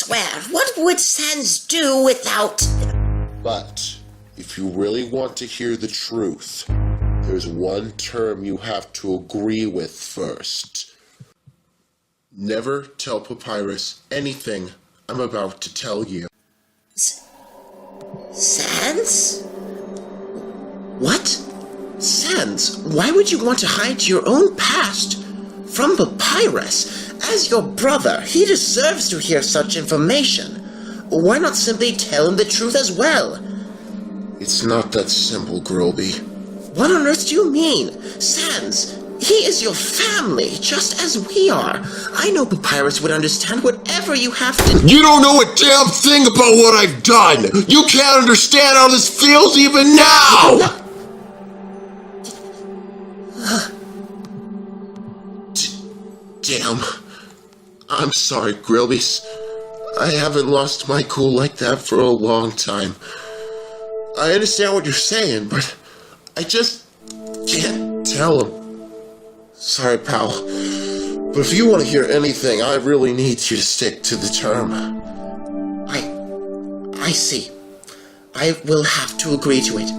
swear, what would Sans do without... But, if you really want to hear the truth, there's one term you have to agree with first. Never tell Papyrus anything I'm about to tell you. Sans? What? Sans, why would you want to hide your own past from Papyrus? As your brother, he deserves to hear such information. Why not simply tell him the truth as well? It's not that simple, Grilby. What on earth do you mean? Sans, he is your family, just as we are. I know Papyrus would understand whatever you have to... You don't know a damn thing about what I've done! You can't understand how this feels even now! Damn. I'm sorry, Grilby. I haven't lost my cool like that for a long time. I understand what you're saying, but I just can't tell him. Sorry, pal. But if you want to hear anything, I really need you to stick to the term. I see. I will have to agree to it.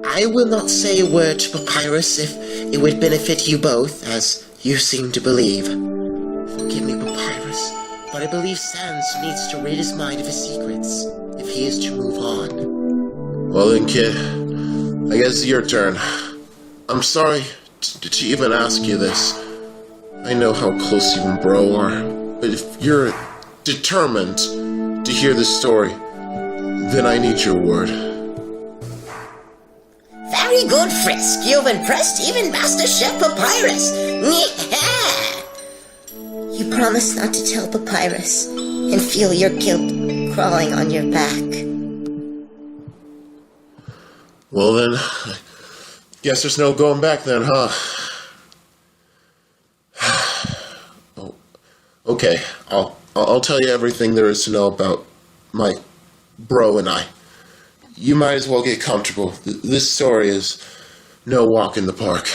I will not say a word to Papyrus if it would benefit you both, as you seem to believe. Forgive me, Papyrus, but I believe Sans needs to rid his mind of his secrets if he is to move on. Well then, kid, I guess it's your turn. I'm sorry to even ask you this. I know how close you and Bro are, but if you're determined to hear the story, then I need your word. Very good, Frisk. You've impressed even Master Chef Papyrus. You promise not to tell Papyrus and feel your guilt crawling on your back. Well then, guess there's no going back then, huh? Oh, okay, I'll tell you everything there is to know about my bro and I. You might as well get comfortable. This story is no walk in the park.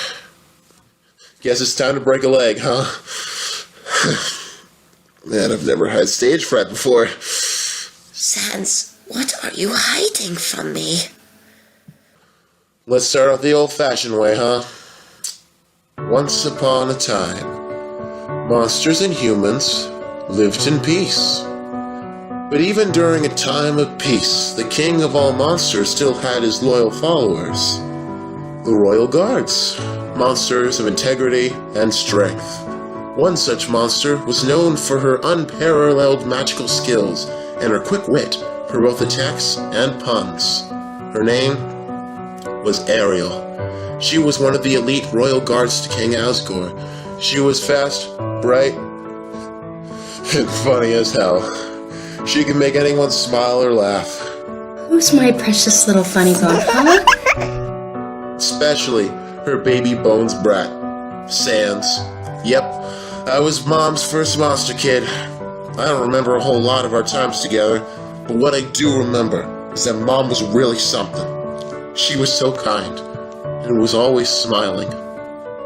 Guess it's time to break a leg, huh? Man, I've never had stage fright before. Sans, what are you hiding from me? Let's start off the old-fashioned way, huh? Once upon a time, monsters and humans lived in peace. But even during a time of peace, the king of all monsters still had his loyal followers. The Royal Guards, monsters of integrity and strength. One such monster was known for her unparalleled magical skills and her quick wit for both attacks and puns. Her name was Ariel. She was one of the elite royal guards to King Asgore. She was fast, bright, and funny as hell. She could make anyone smile or laugh. Who's my precious little funny bone, huh? Especially her baby bones brat, Sans. Yep, I was Mom's first monster kid. I don't remember a whole lot of our times together, but what I do remember is that Mom was really something. She was so kind, and was always smiling.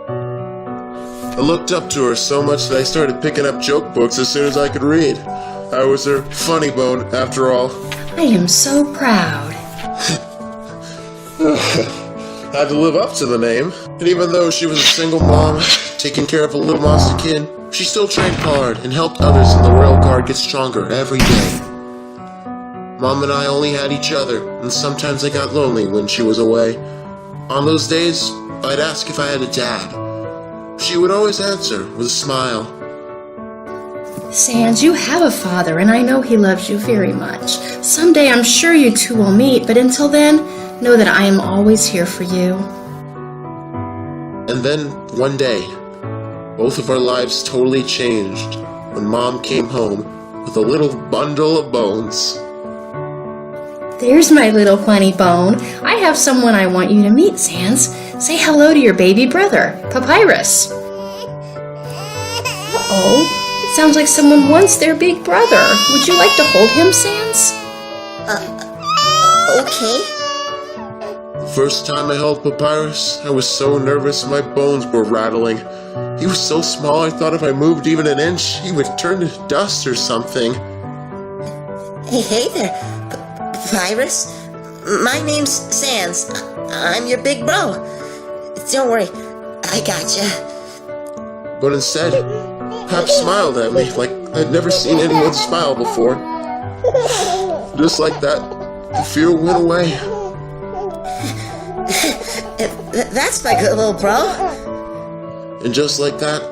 I looked up to her so much that I started picking up joke books as soon as I could read. I was her funny bone, after all. I am so proud. Had to live up to the name. And even though she was a single mom, taking care of a little monster kid, she still trained hard and helped others in the Royal Guard get stronger every day. Mom and I only had each other, and sometimes I got lonely when she was away. On those days, I'd ask if I had a dad. She would always answer with a smile. Sans, you have a father, and I know he loves you very much. Someday I'm sure you two will meet, but until then, know that I am always here for you. And then, one day, both of our lives totally changed when Mom came home with a little bundle of bones. There's my little funny bone. I have someone I want you to meet, Sans. Say hello to your baby brother, Papyrus. Uh-oh. It sounds like someone wants their big brother. Would you like to hold him, Sans? Okay. The first time I held Papyrus, I was so nervous my bones were rattling. He was so small I thought if I moved even an inch, he would turn to dust or something. Hey there, Papyrus. My name's Sans. I'm your big bro. Don't worry, I gotcha. But instead, Pap smiled at me like I'd never seen anyone smile before. Just like that, the fear went away. That's my good little bro. And just like that,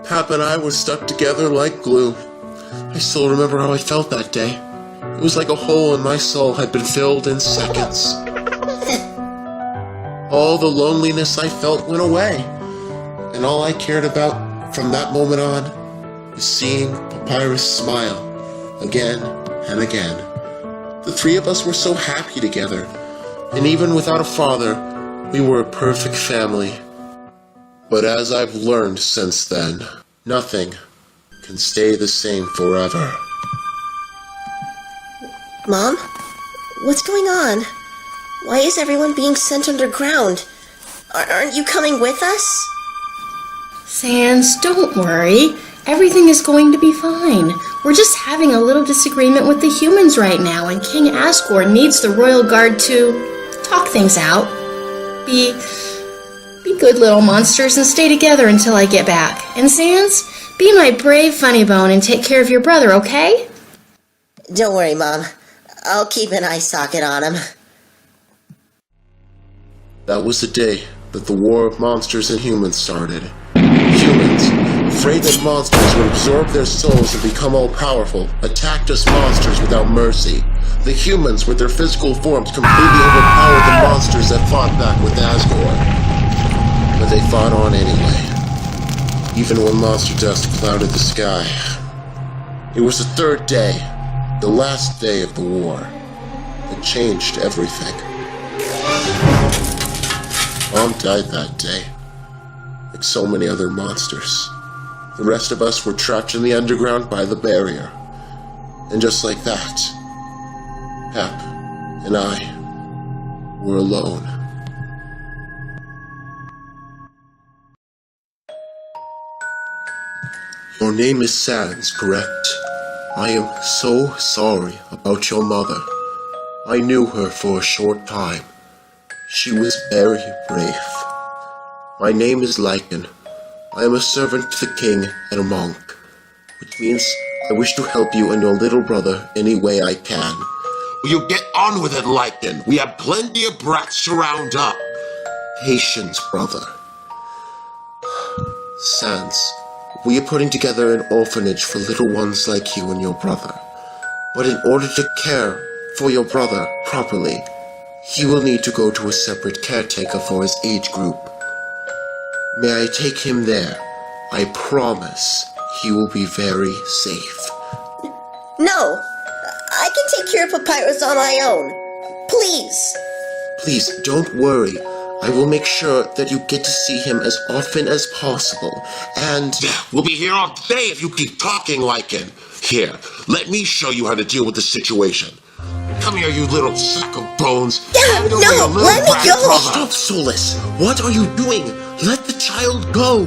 Pap and I were stuck together like glue. I still remember how I felt that day. It was like a hole in my soul had been filled in seconds. All the loneliness I felt went away. And all I cared about from that moment on was seeing Papyrus smile again and again. The three of us were so happy together. And even without a father, we were a perfect family. But as I've learned since then, nothing can stay the same forever. Mom? What's going on? Why is everyone being sent underground? Aren't you coming with us? Sans, don't worry. Everything is going to be fine. We're just having a little disagreement with the humans right now, and King Asgore needs the royal guard to talk things out. Be good little monsters and stay together until I get back. And Sans, be my brave funny bone and take care of your brother, okay? Don't worry, Mom. I'll keep an eye socket on him. That was the day that the war of monsters and humans started. Humans, afraid that monsters would absorb their souls and become all-powerful, attacked us monsters without mercy. The humans, with their physical forms, completely overpowered the monsters that fought back with Asgore. But they fought on anyway, even when monster dust clouded the sky. It was the third day, the last day of the war, that changed everything. Mom died that day, like so many other monsters. The rest of us were trapped in the underground by the barrier. And just like that, Pap and I were alone. Your name is Sans, correct? I am so sorry about your mother. I knew her for a short time. She was very brave. My name is Lycan. I am a servant to the king and a monk, which means I wish to help you and your little brother any way I can. Will you get on with it, Lycan? We have plenty of brats to round up. Patience, brother. Sans, we are putting together an orphanage for little ones like you and your brother. But in order to care for your brother properly, he will need to go to a separate caretaker for his age group. May I take him there? I promise he will be very safe. No! I can take care of Papyrus on my own. Please! Please, don't worry. I will make sure that you get to see him as often as possible, and... We'll be here all day if you keep talking, Lycan. Here, let me show you how to deal with the situation. Come here, you little sack of bones. No, let me go! Stop, Solus! What are you doing? Let the child go!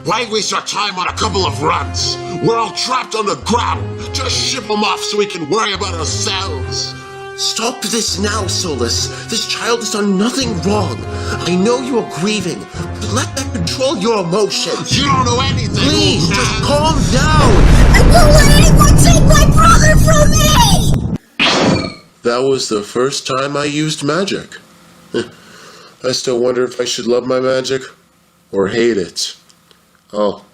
Why waste our time on a couple of runs? We're all trapped on the ground. Just ship them off so we can worry about ourselves. Stop this now, Solus. This child has done nothing wrong. I know you are grieving, but let that control your emotions. You don't know anything. Please, just calm down. I won't let anyone take my brother from me! That was the first time I used magic. I still wonder if I should love my magic or hate it. I'll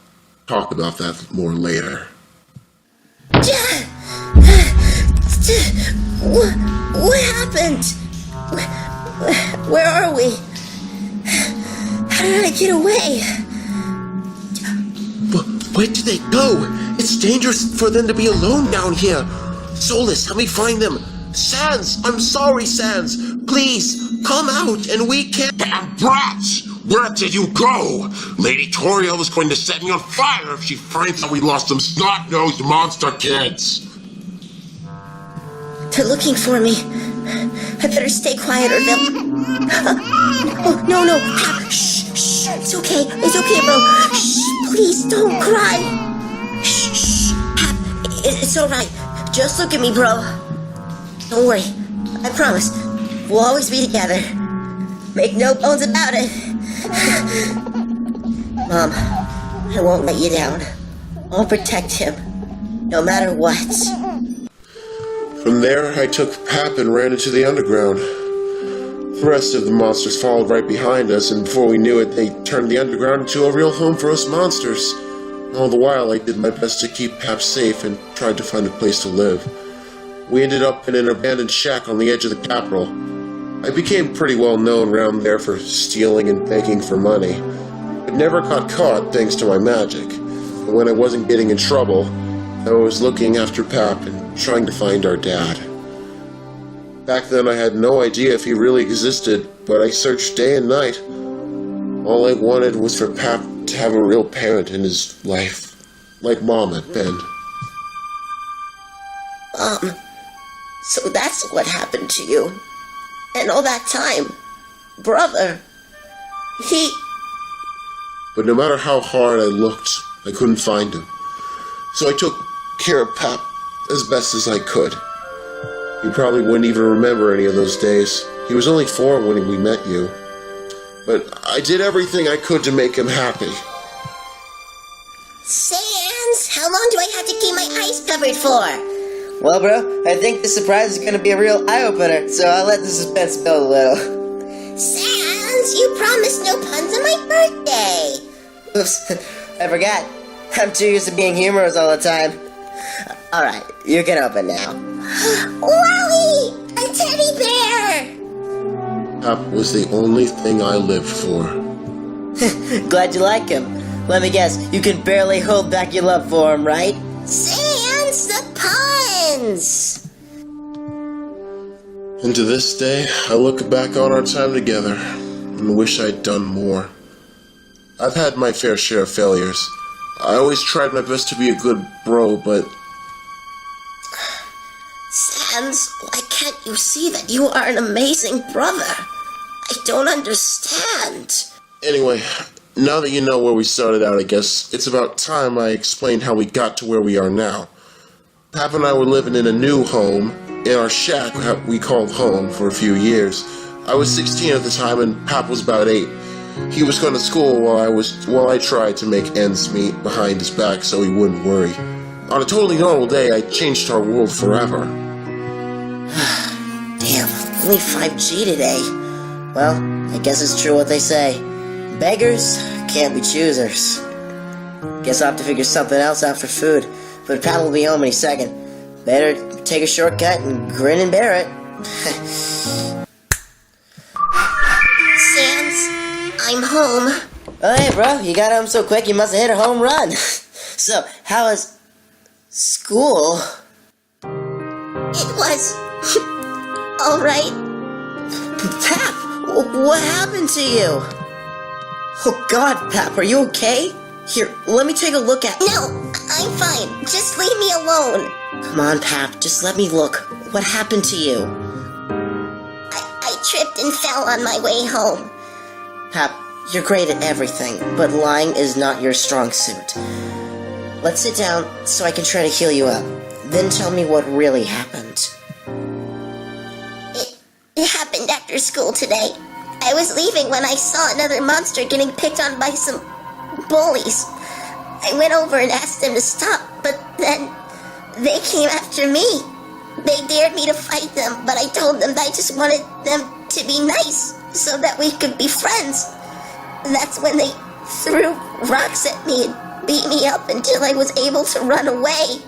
talk about that more later. What happened? Where are we? How did I get away? Where did they go? It's dangerous for them to be alone down here. Solus, help me find them. Sans, I'm sorry, Sans. Please, come out and we can... Damn brats! Where did you go? Lady Toriel is going to set me on fire if she finds out we lost some snot-nosed monster kids. They're looking for me. I better stay quiet or they'll... Oh, no. Shh. It's okay, bro. Shh, please don't cry. Shh. It's alright. Just look at me, bro. Don't worry. I promise. We'll always be together. Make no bones about it. Mom, I won't let you down. I'll protect him, no matter what. From there, I took Pap and ran into the underground. The rest of the monsters followed right behind us, and before we knew it, they turned the underground into a real home for us monsters. All the while, I did my best to keep Pap safe and tried to find a place to live. We ended up in an abandoned shack on the edge of the capital. I became pretty well known around there for stealing and begging for money. I never got caught thanks to my magic. But when I wasn't getting in trouble, I was looking after Pap and trying to find our dad. Back then I had no idea if he really existed, but I searched day and night. All I wanted was for Pap to have a real parent in his life, like Mom had been. So that's what happened to you. And all that time, brother, But no matter how hard I looked, I couldn't find him. So I took care of Pap as best as I could. You probably wouldn't even remember any of those days. He was only 4 when we met you. But I did everything I could to make him happy. Sans, how long do I have to keep my eyes covered for? Well, bro, I think the surprise is going to be a real eye-opener, so I'll let the suspense build a little. Sans, you promised no puns on my birthday. Oops, I forgot. I'm too used to being humorous all the time. Alright, you can open now. Wowie! A teddy bear! Pap was the only thing I lived for. Glad you like him. Let me guess, you can barely hold back your love for him, right? Sans, the puns! And to this day, I look back on our time together and wish I'd done more. I've had my fair share of failures. I always tried my best to be a good bro, but... Sans, why can't you see that you are an amazing brother? I don't understand. Anyway, now that you know where we started out, I guess it's about time I explained how we got to where we are now. Pap and I were living in a new home, in our shack that we called home, for a few years. I was 16 at the time and Pap was about 8. He was going to school while I tried to make ends meet behind his back so he wouldn't worry. On a totally normal day, I changed our world forever. Damn, only 5G today. Well, I guess it's true what they say. Beggars can't be choosers. Guess I'll have to figure something else out for food, but Pat will be home any second. Better take a shortcut and grin and bear it. Sans, I'm home. Oh, hey, bro, you got home so quick you must have hit a home run. So, how was school? It was... alright. Pap, what happened to you? Oh, God, Pap, are you okay? Here, let me take a look at... No, I'm fine. Just leave me alone. Come on, Pap, just let me look. What happened to you? I tripped and fell on my way home. Pap, you're great at everything, but lying is not your strong suit. Let's sit down so I can try to heal you up. Then tell me what really happened. It happened after school today. I was leaving when I saw another monster getting picked on by some bullies. I went over and asked them to stop, but then they came after me. They dared me to fight them, but I told them that I just wanted them to be nice so that we could be friends. And that's when they threw rocks at me and beat me up until I was able to run away.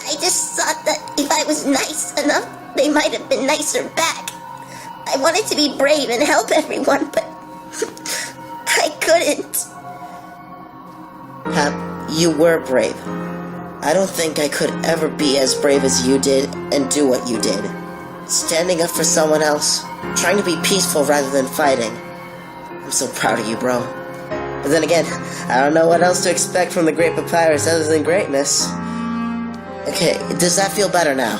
I just thought that if I was nice enough, they might have been nicer back. I wanted to be brave and help everyone, but I couldn't. Pap, you were brave. I don't think I could ever be as brave as you did and do what you did. Standing up for someone else, trying to be peaceful rather than fighting. I'm so proud of you, bro. But then again, I don't know what else to expect from the great papyrus other than greatness. Okay, does that feel better now?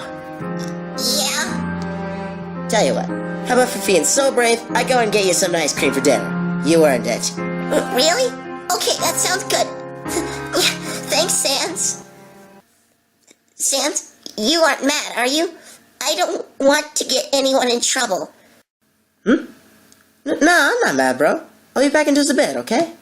Yeah? Tell you what, how about for being so brave, I go and get you some ice cream for dinner. You earned it. Really? Okay, that sounds good. Thanks, Sans. Sans, you aren't mad, are you? I don't want to get anyone in trouble. No, I'm not mad, bro. I'll be back into the bed, okay?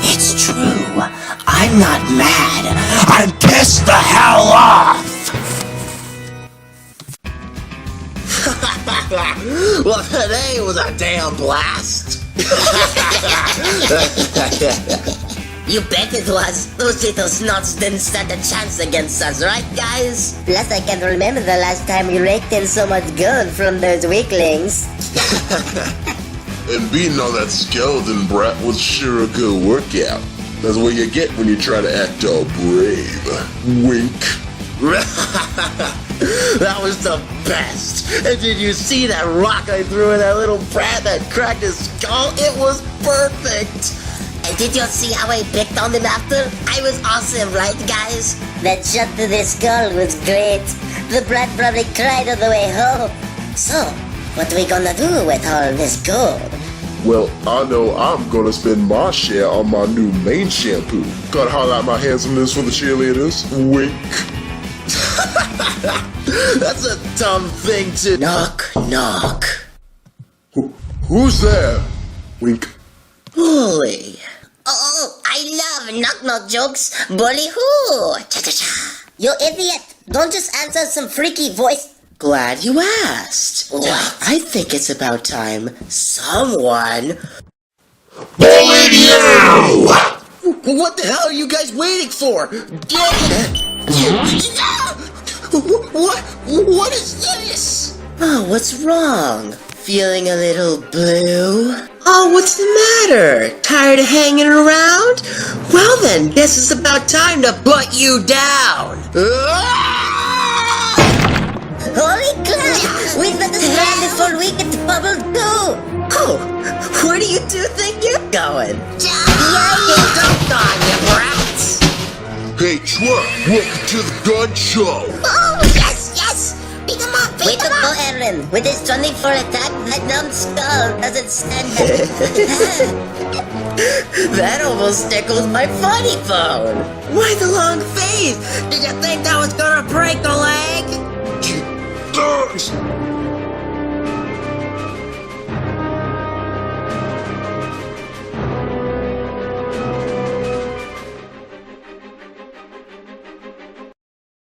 It's true. I'm not mad. I'm pissed the hell off. Well, today was a damn blast. You bet it was. Those little snots didn't stand a chance against us, right, guys? Plus, I can't remember the last time we raked in so much gold from those weaklings. And beating all that skeleton brat was sure a good workout. That's what you get when you try to act all brave. Wink. That was the best. And did you see that rock I threw at that little brat that cracked his skull? It was perfect. And did you see how I picked on him after? I was awesome, right, guys? That shot to the skull was great. The brat probably cried on the way home. So, what are we gonna do with all this gold? Well, I know I'm gonna spend my share on my new main shampoo. Gotta highlight my handsomeness for the cheerleaders. Wink. That's a dumb thing to... Knock, knock. Who's there? Wink. Bully. Oh, I love knock-knock jokes. Bully who? Cha-cha-cha. You idiot! Don't just answer some freaky voice. Glad you asked. What? I think it's about time someone... Bullied you! What the hell are you guys waiting for? What is this? Oh, what's wrong? Feeling a little blue? Oh, what's the matter? Tired of hanging around? Well then, guess it's about time to put you down. Holy crap! We've been stranded for a week at the bubble too! Oh, where do you two think you're going? Dunked on you, brats. Hey, Twerk, welcome to the gun show. Oh, yes, yes. Beat him up, Way to go, Aaron! With his 24 attack, that dumb skull doesn't stand That almost tickled my funny bone. Why the long face? Did you think that was gonna break a leg? Thugs!